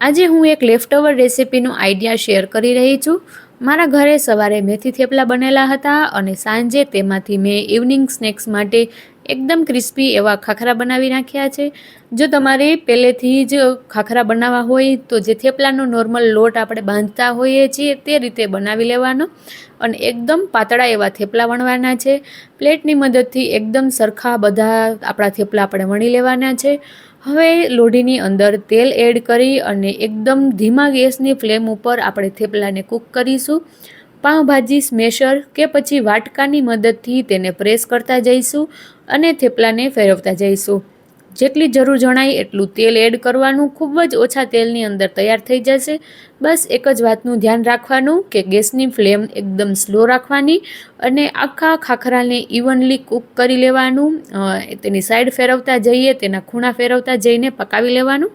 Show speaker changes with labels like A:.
A: આજે હું એક લેફ્ટઓવર રેસિપીનું આઈડિયા શેર કરી રહી છું। મારા ઘરે સવારે મેથી થેપલા બનેલા હતા અને સાંજે તેમાંથી મેં ઇવનિંગ સ્નેક્સ માટે એકદમ ક્રિસ્પી એવા ખાખરા બનાવી નાખ્યા છે। જો તમારે પહેલેથી જ ખાખરા બનાવવા હોય તો જે થેપલાનો નોર્મલ લોટ આપણે બાંધતા હોઈએ છીએ તે રીતે બનાવી લેવાનો અને એકદમ પાતળા એવા થેપલા વણવાના છે। પ્લેટની મદદથી એકદમ સરખા બધા આપણા થેપલા આપણે વણી લેવાના છે। હવે લોઢીની અંદર તેલ એડ કરી અને એકદમ ધીમા ગેસની ફ્લેમ ઉપર આપણે થેપલાને કૂક કરીશું। પાઉંભાજી સ્મેશર કે પછી વાટકાની મદદથી તેને પ્રેસ કરતા જઈશું અને થેપલાને ફેરવતા જઈશું। જેટલી જરૂર જણાય એટલું તેલ એડ કરવાનું, ખૂબ જ ઓછા તેલની અંદર તૈયાર થઈ જશે। બસ એક જ વાતનું ધ્યાન રાખવાનું કે ગેસની ફ્લેમ એકદમ સ્લો રાખવાની અને આખા ખાખરાને ઇવનલી કૂક કરી લેવાનું। તેની સાઈડ ફેરવતા જઈએ, તેના ખૂણા ફેરવતા જઈને પકાવી લેવાનું।